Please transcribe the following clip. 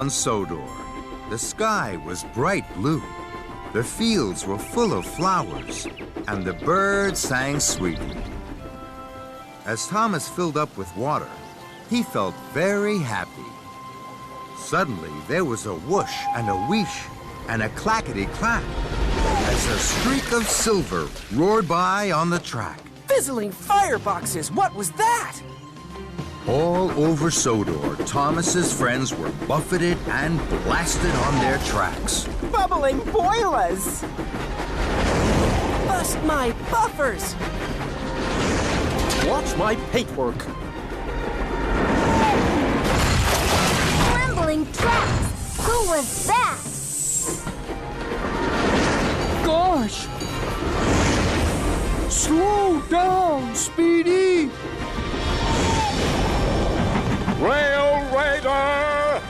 on Sodor. The sky was bright blue. The fields were full of flowers, and the birds sang sweetly. As Thomas filled up with water, he felt very happy. Suddenly, there was a whoosh and a wheesh and a clackety-clack as a streak of silver roared by on the track. Fizzling fireboxes! What was that? All over Sodor, Thomas's friends were buffeted and blasted on their tracks. Bubbling boilers! Bust my buffers! Watch my paintwork. Crumbling tracks! Who was that? Gosh! Slow down, Speedy! Rail Raider!